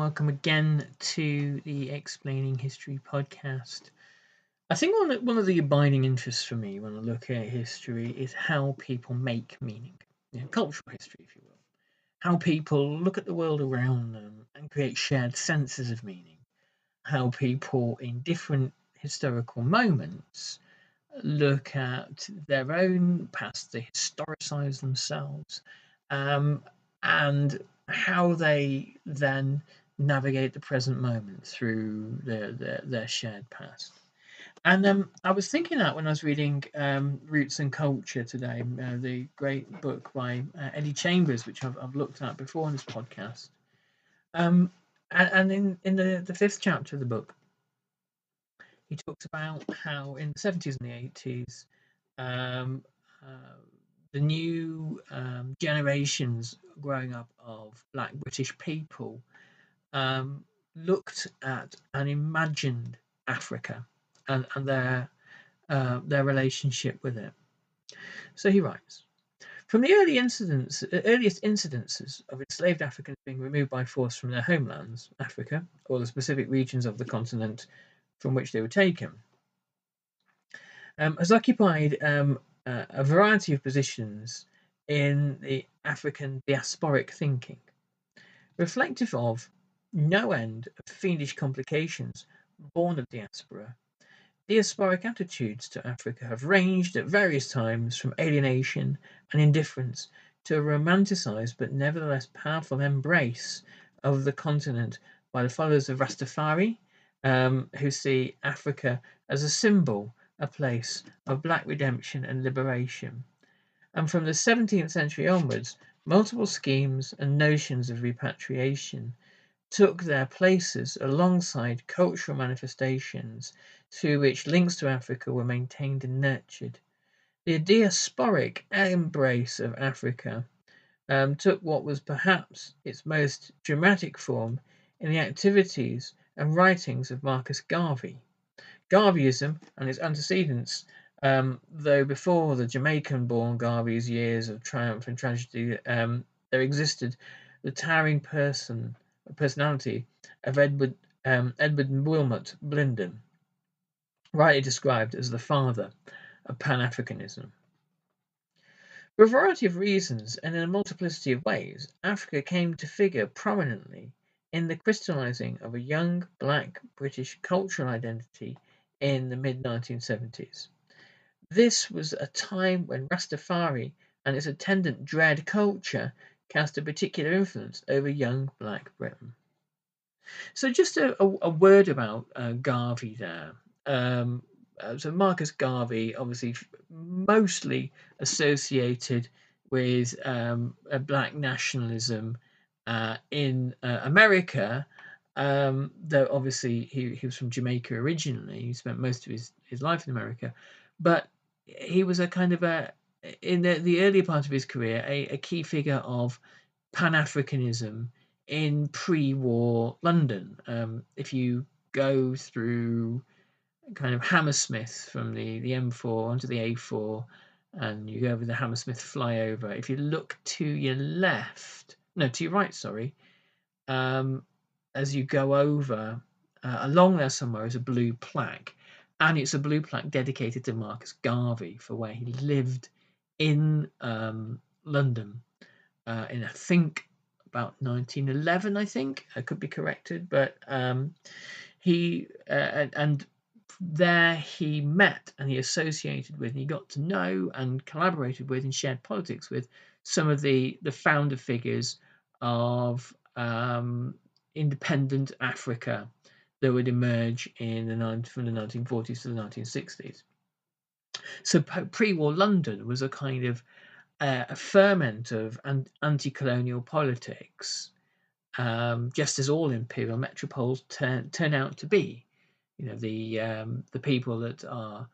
welcome again to the Explaining History podcast. I think one of the abiding interests for me when I look at history is how people make meaning, cultural history, if you will. How people look at the world around them and create shared senses of meaning. How people in different historical moments look at their own past, they historicize themselves, um, and how they then navigate the present moment through their shared past. And I was thinking that when I was reading Roots and Culture today, the great book by Eddie Chambers, which I've looked at before on this podcast. Um, and in the fifth chapter of the book, he talks about how in the 70s and the 80s, um, uh, the new generations growing up of Black British people um, looked at and imagined Africa and their relationship with it. So he writes. From the earliest incidences of enslaved Africans being removed by force from their homelands, Africa, or the specific regions of the continent from which they were taken, has occupied a variety of positions in the African diasporic thinking, reflective of no end of fiendish complications born of diaspora. Diasporic attitudes to Africa have ranged at various times from alienation and indifference to a romanticized but nevertheless powerful embrace of the continent by the followers of Rastafari, who see Africa as a symbol, a place of black redemption and liberation. And from the 17th century onwards, multiple schemes and notions of repatriation took their places alongside cultural manifestations through which links to Africa were maintained and nurtured. The diasporic embrace of Africa took what was perhaps its most dramatic form in the activities and writings of Marcus Garvey. Garveyism and its antecedents, though before the Jamaican-born Garvey's years of triumph and tragedy, there existed the towering personality of Edward Wilmot Blinden, rightly described as the father of Pan-Africanism. For a variety of reasons and in a multiplicity of ways, Africa came to figure prominently in the crystallizing of a young black British cultural identity in the mid-1970s. This was a time when Rastafari and its attendant dread culture cast a particular influence over young black Britain. So just a word about Garvey there. So Marcus Garvey, obviously mostly associated with black nationalism in America, though obviously he was from Jamaica originally. He spent most of his life in America, but he was a kind of in the earlier part of his career, a key figure of Pan-Africanism in pre-war London. If you go through kind of Hammersmith from the M4 onto the A4, and you go over the Hammersmith flyover, if you look to your to your right, sorry, as you go over, along there somewhere is a blue plaque, and it's a blue plaque dedicated to Marcus Garvey for where he lived in London in, I think, about 1911. I think I could be corrected, but he and there he met and he associated with, and he got to know and collaborated with and shared politics with some of the founder figures of independent Africa that would emerge from the 1940s to the 1960s. So pre-war London was a kind of a ferment of anti-colonial politics, just as all imperial metropoles turn out to be. The people that are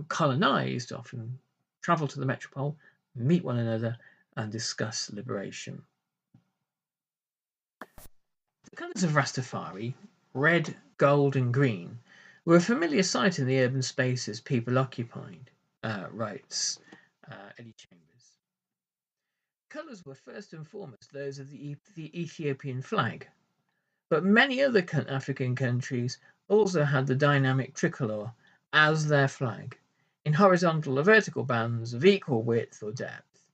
colonized often travel to the metropole, meet one another, and discuss liberation. The colours of Rastafari, red, gold, and green, were a familiar sight in the urban spaces people occupied, writes Eddie Chambers. Colours were first and foremost those of the Ethiopian flag, But many other African countries also had the dynamic tricolour as their flag, in horizontal or vertical bands of equal width or depth.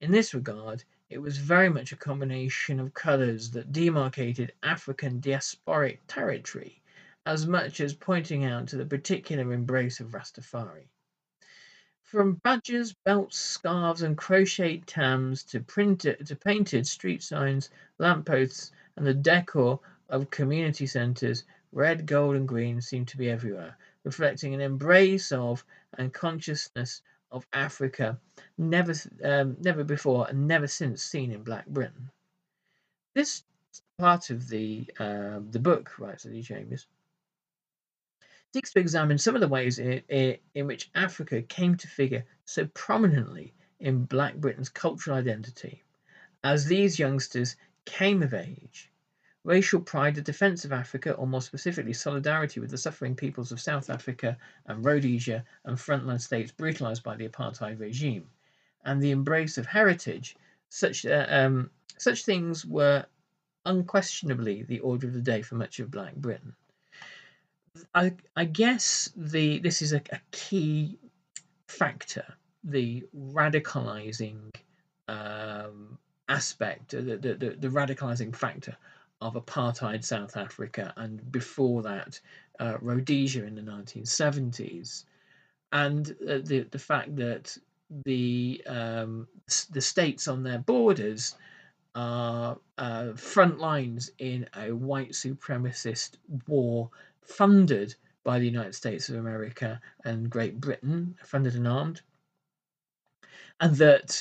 In this regard, it was very much a combination of colours that demarcated African diasporic territory, as much as pointing out to the particular embrace of Rastafari. From badges, belts, scarves, and crocheted tams to painted street signs, lampposts, and the decor of community centres, red, gold, and green seem to be everywhere, reflecting an embrace of and consciousness of Africa never before and never since seen in Black Britain. This part of the book, writes Lady Chambers, seeks to examine some of the ways in which Africa came to figure so prominently in Black Britain's cultural identity. As these youngsters came of age, racial pride, the defence of Africa, or more specifically, solidarity with the suffering peoples of South Africa and Rhodesia and frontline states brutalised by the apartheid regime, and the embrace of heritage, such things were unquestionably the order of the day for much of Black Britain. I guess this is a key factor, the radicalizing aspect, the radicalizing factor of apartheid South Africa, and before that, Rhodesia in the 1970s, and the fact that the states on their borders are front lines in a white supremacist war funded by the United States of America and Great Britain, funded and armed, and that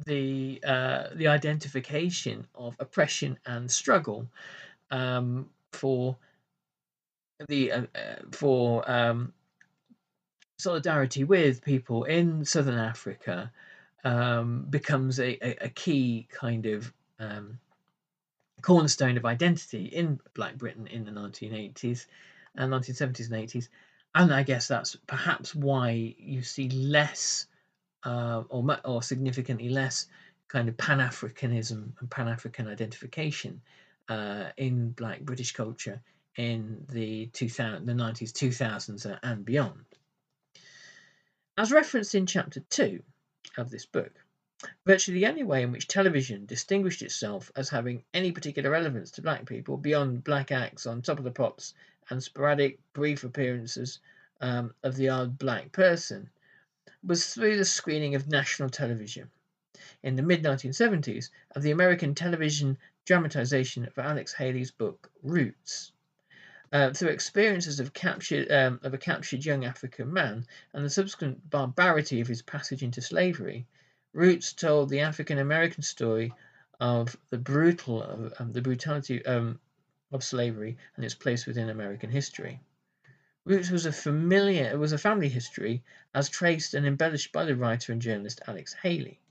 the identification of oppression and struggle for solidarity with people in Southern Africa becomes a key kind of cornerstone of identity in Black Britain in the 1980s and 1970s and 80s. And I guess that's perhaps why you see less or significantly less kind of Pan-Africanism and Pan-African identification in Black British culture in the 90s, 2000s and beyond. As referenced in chapter 2 of this book, virtually the only way in which television distinguished itself as having any particular relevance to black people beyond black acts on Top of the Pops and sporadic brief appearances of the odd black person was through the screening of national television in the mid-1970s of the American television dramatization of Alex Haley's book Roots. Through experiences of a captured young African man and the subsequent barbarity of his passage into slavery, Roots told the African American story of the brutality of slavery and its place within American history. Roots was a family history as traced and embellished by the writer and journalist Alex Haley.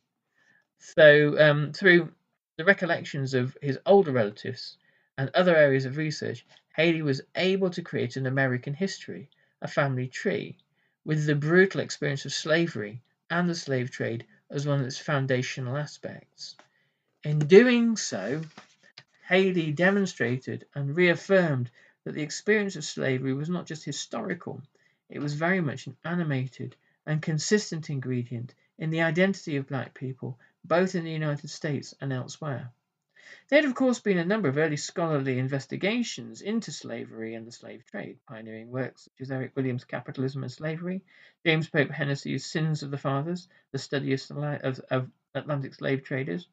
So, through the recollections of his older relatives and other areas of research, Haley was able to create an American history, a family tree, with the brutal experience of slavery and the slave trade as one of its foundational aspects. In doing so, Haley demonstrated and reaffirmed that the experience of slavery was not just historical, it was very much an animated and consistent ingredient in the identity of black people, both in the United States and elsewhere. There had, of course, been a number of early scholarly investigations into slavery and the slave trade, pioneering works such as Eric Williams' Capitalism and Slavery, James Pope Hennessy's Sins of the Fathers, the study of Atlantic slave traders,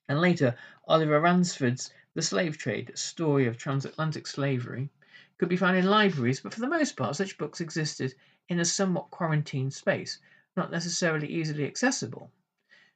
and later Oliver Ransford's The Slave Trade, a story of transatlantic slavery, could be found in libraries, but for the most part such books existed in a somewhat quarantined space, not necessarily easily accessible.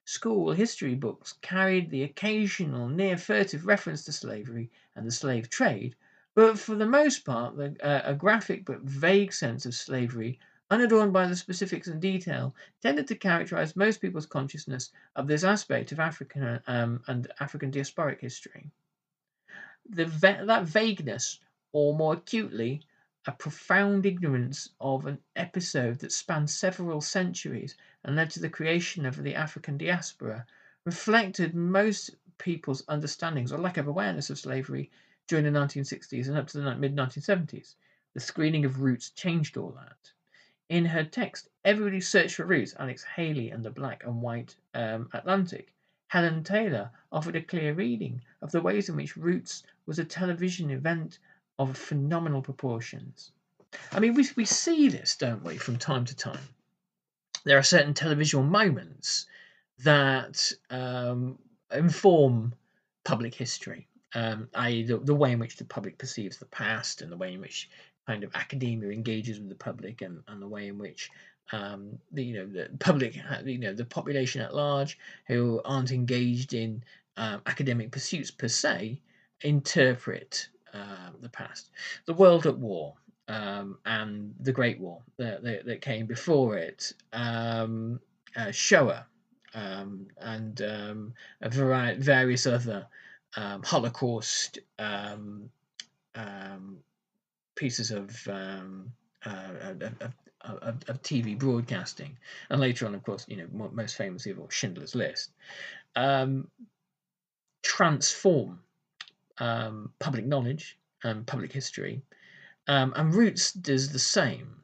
School history books carried the occasional near furtive reference to slavery and the slave trade, but for the most part a graphic but vague sense of slavery, unadorned by the specifics and detail, tended to characterize most people's consciousness of this aspect of African and African diasporic history. That vagueness, or more acutely, a profound ignorance of an episode that spanned several centuries and led to the creation of the African diaspora, reflected most people's understandings or lack of awareness of slavery during the 1960s and up to the mid-1970s. The screening of Roots changed all that. In her text, Everybody Searched for Roots, Alex Haley and the Black and White Atlantic, Helen Taylor offered a clear reading of the ways in which Roots was a television event of phenomenal proportions. I mean, we see this, don't we, from time to time. There are certain televisual moments that inform public history, i.e., the way in which the public perceives the past, and the way in which kind of academia engages with the public, and the way in which the public, the population at large, who aren't engaged in academic pursuits per se, interpret the past. The World at War, and the Great War that came before it, Shoah, and various other Holocaust pieces of TV broadcasting, and later on, of course, most famously of all, Schindler's List, transform public knowledge and public history, and Roots does the same.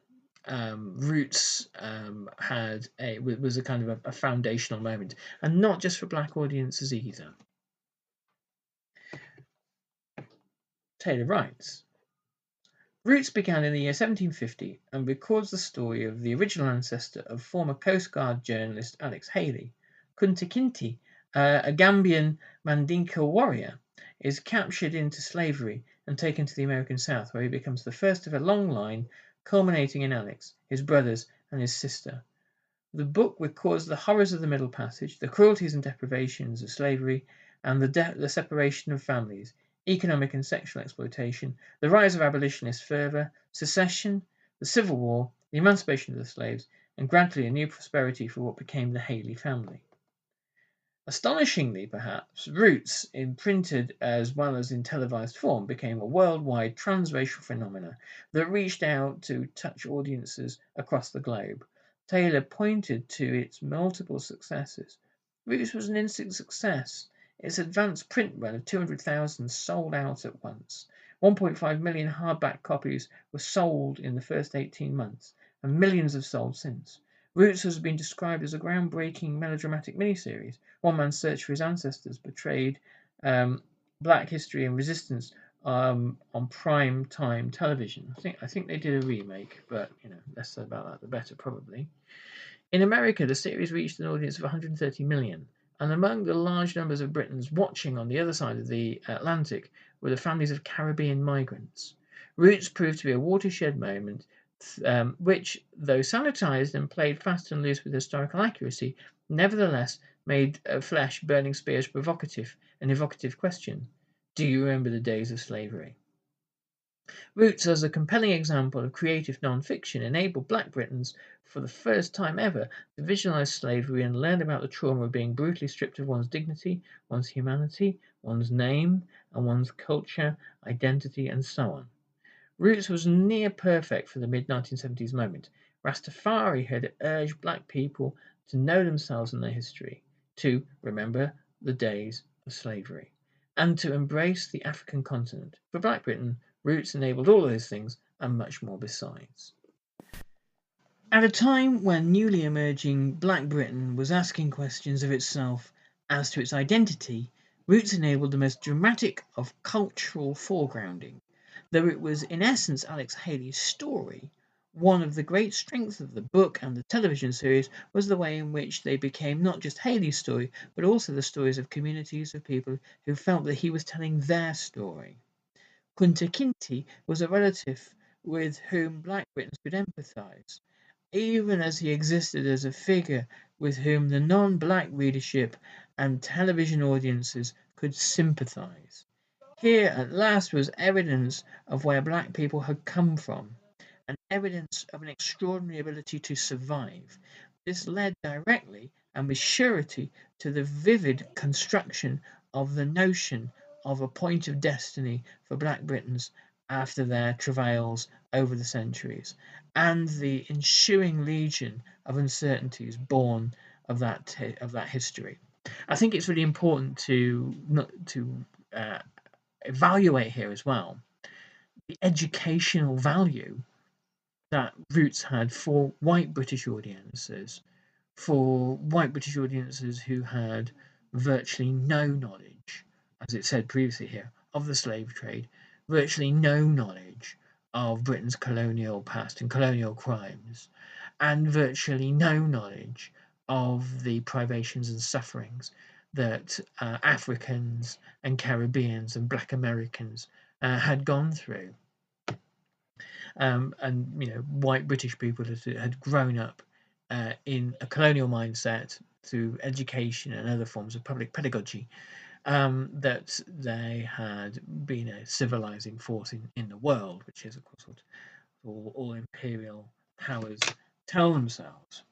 Roots was a kind of a foundational moment, and not just for Black audiences either. Taylor writes, Roots began in the year 1750 and records the story of the original ancestor of former Coast Guard journalist Alex Haley. Kunta Kinte, a Gambian Mandinka warrior, is captured into slavery and taken to the American South, where he becomes the first of a long line, culminating in Alex, his brothers, and his sister. The book records the horrors of the Middle Passage, the cruelties and deprivations of slavery, and the separation of families, economic and sexual exploitation, the rise of abolitionist fervour, secession, the Civil War, the emancipation of the slaves, and gradually a new prosperity for what became the Haley family. Astonishingly, perhaps, Roots, in printed as well as in televised form, became a worldwide transracial phenomenon that reached out to touch audiences across the globe. Taylor pointed to its multiple successes. Roots was an instant success. Its advanced print run of 200,000 sold out at once. 1.5 million hardback copies were sold in the first 18 months, and millions have sold since. Roots has been described as a groundbreaking melodramatic miniseries. One man's search for his ancestors, portrayed Black history and resistance on prime time television. I think they did a remake, but less said about that the better, probably. In America, the series reached an audience of 130 million, and among the large numbers of Britons watching on the other side of the Atlantic were the families of Caribbean migrants. Roots proved to be a watershed moment, which, though sanitised and played fast and loose with historical accuracy, nevertheless made flesh burning spears provocative, an evocative question. Do you remember the days of slavery? Roots, as a compelling example of creative non-fiction, enabled Black Britons, for the first time ever, to visualise slavery and learn about the trauma of being brutally stripped of one's dignity, one's humanity, one's name, and one's culture, identity, and so on. Roots was near perfect for the mid-1970s moment. Rastafari had urged Black people to know themselves and their history, to remember the days of slavery, and to embrace the African continent. For Black Britain, Roots enabled all of those things and much more besides. At a time when newly emerging Black Britain was asking questions of itself as to its identity, Roots enabled the most dramatic of cultural foregrounding. Though it was in essence Alex Haley's story, one of the great strengths of the book and the television series was the way in which they became not just Haley's story, but also the stories of communities of people who felt that he was telling their story. Kunta Kinte was a relative with whom Black Britons could empathise, even as he existed as a figure with whom the non-Black readership and television audiences could sympathise. Here at last was evidence of where Black people had come from, and evidence of an extraordinary ability to survive. This led directly and with surety to the vivid construction of the notion of a point of destiny for Black Britons after their travails over the centuries, and the ensuing legion of uncertainties born of that history. I think it's really important to not to evaluate here as well the educational value that Roots had for white British audiences, who had virtually no knowledge, as it said previously here, of the slave trade, virtually no knowledge of Britain's colonial past and colonial crimes, and virtually no knowledge of the privations and sufferings that Africans and Caribbeans and Black Americans had gone through. And white British people that had grown up in a colonial mindset through education and other forms of public pedagogy, that they had been a civilizing force in the world, which is, of course, what all imperial powers tell themselves.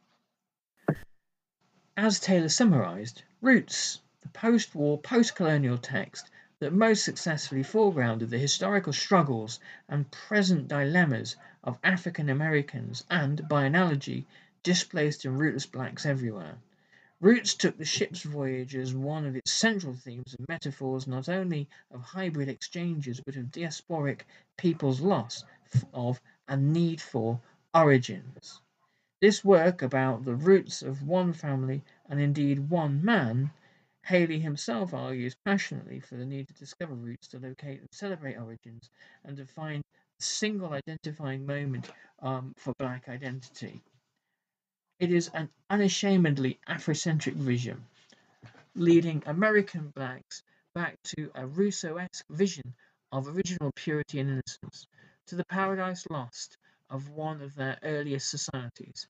As Taylor summarized, Roots, the post-war, post-colonial text that most successfully foregrounded the historical struggles and present dilemmas of African Americans and, by analogy, displaced and rootless blacks everywhere. Roots took the ship's voyage as one of its central themes and metaphors not only of hybrid exchanges but of diasporic people's loss of and need for origins. This work about the roots of one family and indeed one man, Haley himself argues passionately for the need to discover roots, to locate and celebrate origins, and to find a single identifying moment for black identity. It is an unashamedly Afrocentric vision, leading American blacks back to a Rousseau-esque vision of original purity and innocence, to the paradise lost of one of their earliest societies.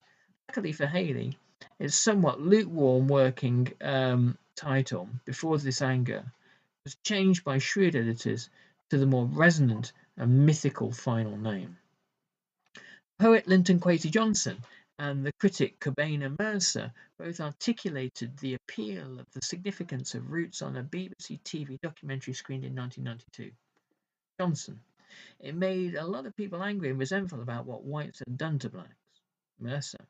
Luckily for Haley, its somewhat lukewarm working title, Before This Anger, was changed by shrewd editors to the more resonant and mythical final name. Poet Linton Kwesi Johnson and the critic Kobena Mercer both articulated the appeal of the significance of roots on a BBC TV documentary screened in 1992. Johnson: "It made a lot of people angry and resentful about what whites had done to blacks." Mercer: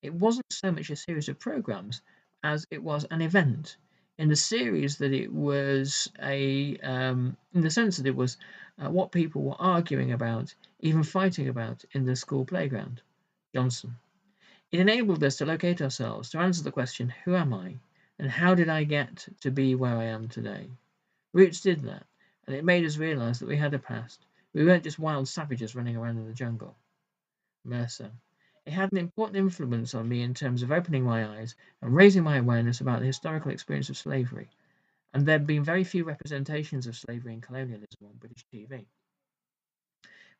"It wasn't so much a series of programs as it was an event, in the series that it was in the sense that it was what people were arguing about, even fighting about in the school playground." Johnson: "It enabled us to locate ourselves, to answer the question, who am I, and how did I get to be where I am today? Roots did that, and it made us realize that we had a past. We weren't just wild savages running around in the jungle." Mercer: "It had an important influence on me in terms of opening my eyes and raising my awareness about the historical experience of slavery, and there have been very few representations of slavery and colonialism on British TV."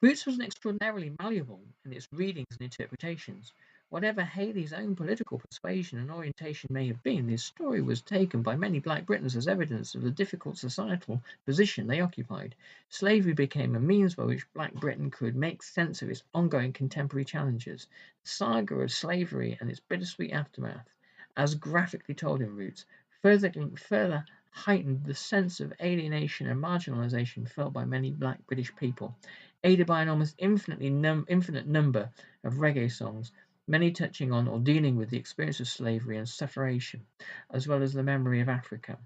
Roots was extraordinarily malleable in its readings and interpretations. Whatever Haley's own political persuasion and orientation may have been, this story was taken by many black Britons as evidence of the difficult societal position they occupied. Slavery became a means by which black Britain could make sense of its ongoing contemporary challenges. The saga of slavery and its bittersweet aftermath, as graphically told in Roots, further heightened the sense of alienation and marginalisation felt by many black British people, aided by an almost infinite number of reggae songs, many touching on or dealing with the experience of slavery and sufferation, as well as the memory of Africa.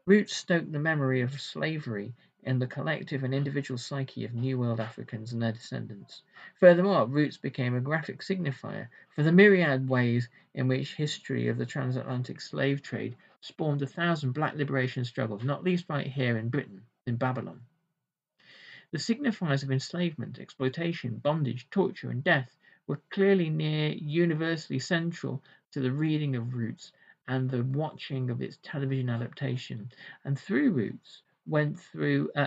Roots stoked the memory of slavery in the collective and individual psyche of New World Africans and their descendants. Furthermore, Roots became a graphic signifier for the myriad ways in which history of the transatlantic slave trade spawned 1,000 black liberation struggles, not least right here in Britain, in Babylon. The signifiers of enslavement, exploitation, bondage, torture, and death were clearly near universally central to the reading of Roots and the watching of its television adaptation. And though Roots went through the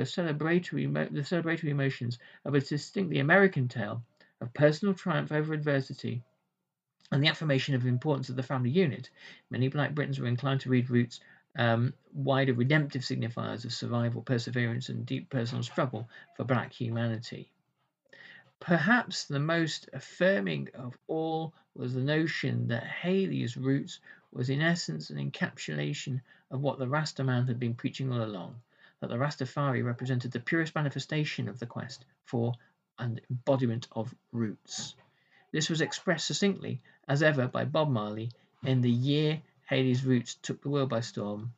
celebratory emotions of a distinctly American tale of personal triumph over adversity and the affirmation of the importance of the family unit, many black Britons were inclined to read Roots' wider redemptive signifiers of survival, perseverance, and deep personal struggle for black humanity. Perhaps the most affirming of all was the notion that Haley's Roots was in essence an encapsulation of what the Rastaman had been preaching all along, that the Rastafari represented the purest manifestation of the quest for an embodiment of roots. This was expressed succinctly, as ever, by Bob Marley in the year Haley's roots took the world by storm.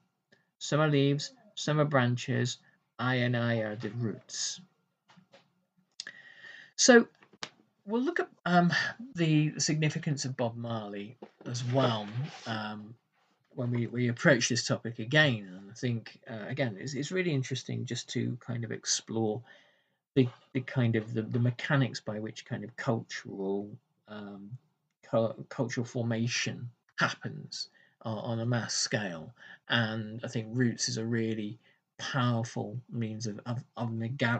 Some are leaves, some are branches. I and I are the roots. So we'll look at the significance of Bob Marley as well when we approach this topic again. And I think again it's really interesting just to kind of explore the kind of the mechanics by which kind of cultural formation happens on a mass scale. And I think roots is a really powerful means of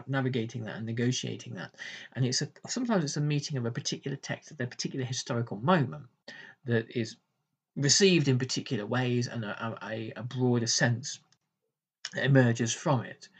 navigating that and negotiating that. And sometimes it's a meeting of a particular text at a particular historical moment that is received in particular ways, and a broader sense emerges from it.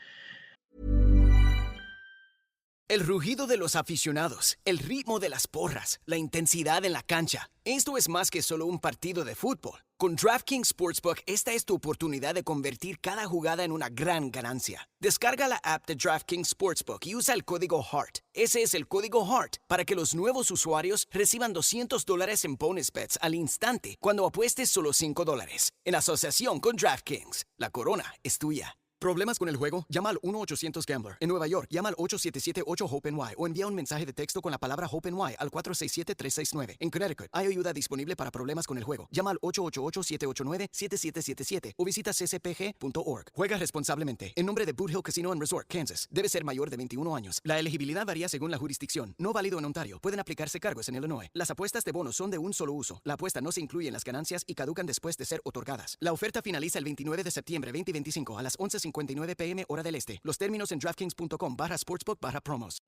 El rugido de los aficionados, el ritmo de las porras, la intensidad en la cancha. Esto es más que solo un partido de fútbol. Con DraftKings Sportsbook, esta es tu oportunidad de convertir cada jugada en una gran ganancia. Descarga la app de DraftKings Sportsbook y usa el código HEART. Ese es el código HEART para que los nuevos usuarios reciban $200 en bonus bets al instante cuando apuestes solo $5. En asociación con DraftKings, la corona es tuya. ¿Problemas con el juego? Llama al 1-800-GAMBLER. En Nueva York, llama al 877-8-HOPE-NY o envía un mensaje de texto con la palabra HOPE-NY al 467-369. En Connecticut, hay ayuda disponible para problemas con el juego. Llama al 888-789-7777 o visita ccpg.org. Juega responsablemente. En nombre de Boot Hill Casino and Resort, Kansas. Debe ser mayor de 21 años. La elegibilidad varía según la jurisdicción. No válido en Ontario. Pueden aplicarse cargos en Illinois. Las apuestas de bonos son de un solo uso. La apuesta no se incluye en las ganancias y caducan después de ser otorgadas. La oferta finaliza el 29 de septiembre 2025 a las 11:59 p.m. hora del este. Los términos en DraftKings.com/sportsbook/promos.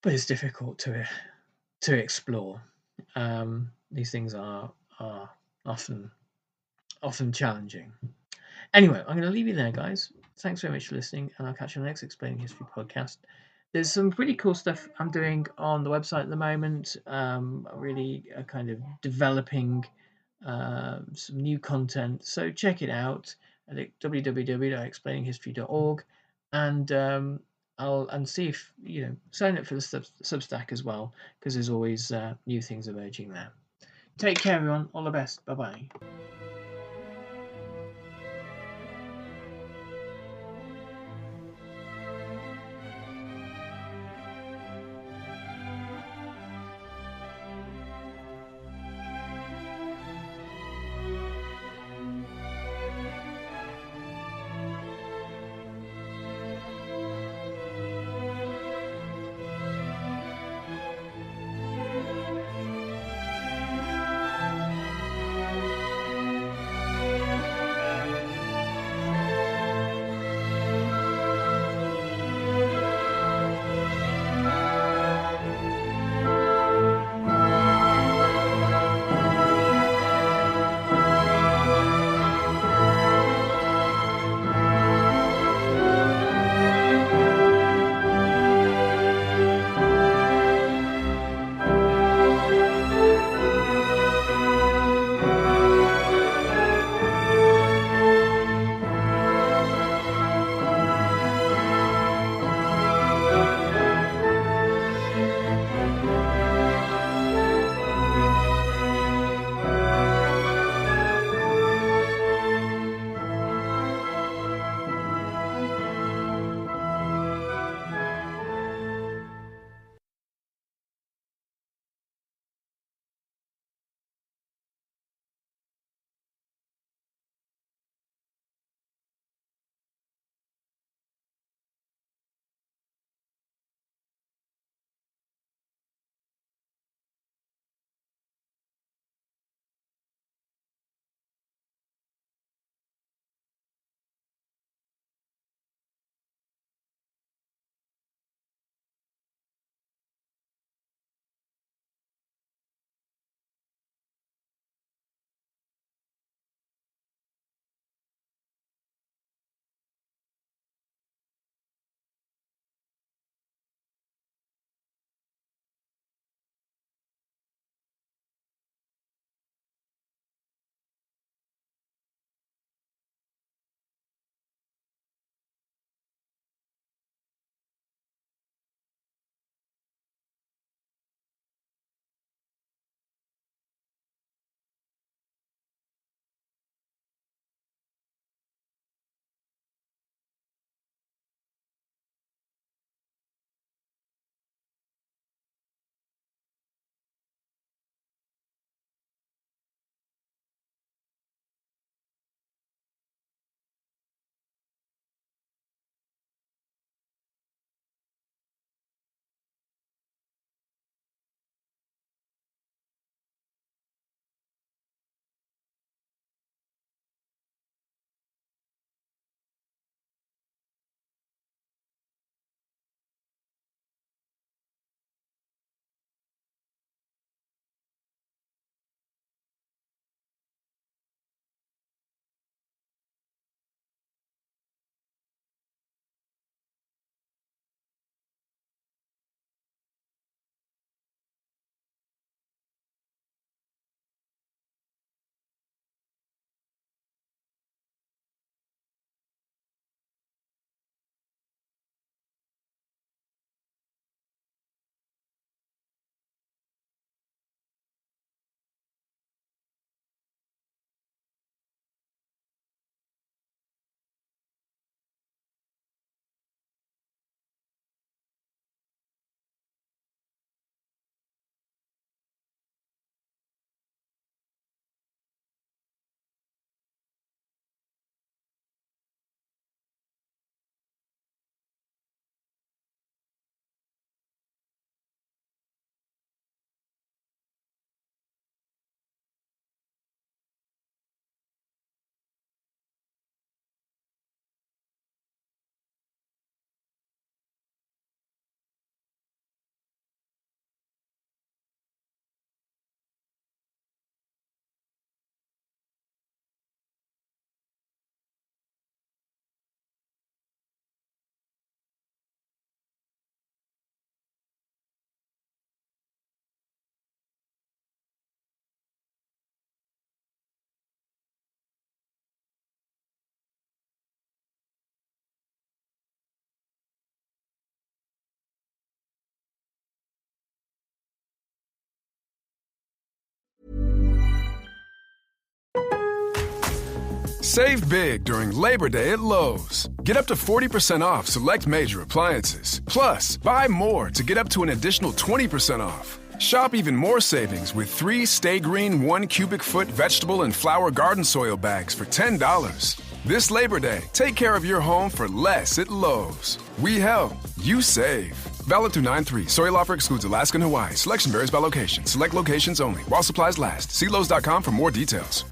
But it's difficult to explore. These things are often challenging. Anyway, I'm going to leave you there, guys. Thanks very much for listening, and I'll catch you on the next Explaining History podcast. There's some pretty cool stuff I'm doing on the website at the moment. Really kind of developing some new content, so check it out at www.explaininghistory.org, and I'll see if sign up for the Substack as well, because there's always new things emerging there. Take care, everyone. All the best. Bye bye. Save big during Labor Day at Lowe's. Get up to 40% off select major appliances. Plus, buy more to get up to an additional 20% off. Shop even more savings with 3 Stay Green 1 cubic foot vegetable and flower garden soil bags for $10. This Labor Day, take care of your home for less at Lowe's. We help, you save. Valid through 9/3. Soil offer excludes Alaska and Hawaii. Selection varies by location. Select locations only. While supplies last. See Lowe's.com for more details.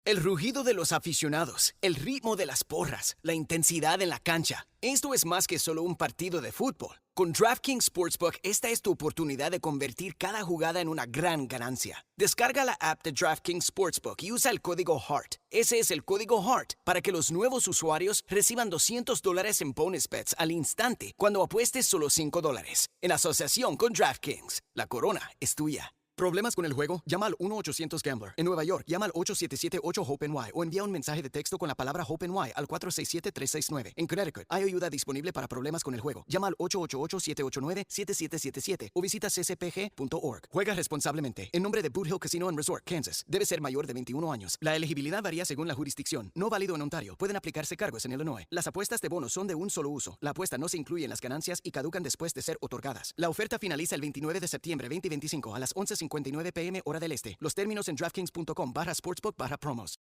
El rugido de los aficionados, el ritmo de las porras, la intensidad en la cancha. Esto es más que solo un partido de fútbol. Con DraftKings Sportsbook, esta es tu oportunidad de convertir cada jugada en una gran ganancia. Descarga la app de DraftKings Sportsbook y usa el código HEART. Ese es el código HEART para que los nuevos usuarios reciban $200 en bonus bets al instante cuando apuestes solo $5. En asociación con DraftKings, la corona es tuya. ¿Problemas con el juego? Llama al 1-800-GAMBLER. En Nueva York, llama al 877-8-HOPE-NY o envía un mensaje de texto con la palabra HOPE-NY al 467-369. En Connecticut, hay ayuda disponible para problemas con el juego. Llama al 888-789-7777 o visita ccpg.org. Juega responsablemente. En nombre de Boot Hill Casino and Resort, Kansas. Debe ser mayor de 21 años. La elegibilidad varía según la jurisdicción. No válido en Ontario. Pueden aplicarse cargos en Illinois. Las apuestas de bonos son de un solo uso. La apuesta no se incluye en las ganancias y caducan después de ser otorgadas. La oferta finaliza el 29 de septiembre 2025 a las 11:59 p.m. hora del este. Los términos en DraftKings.com/sportsbook/promos.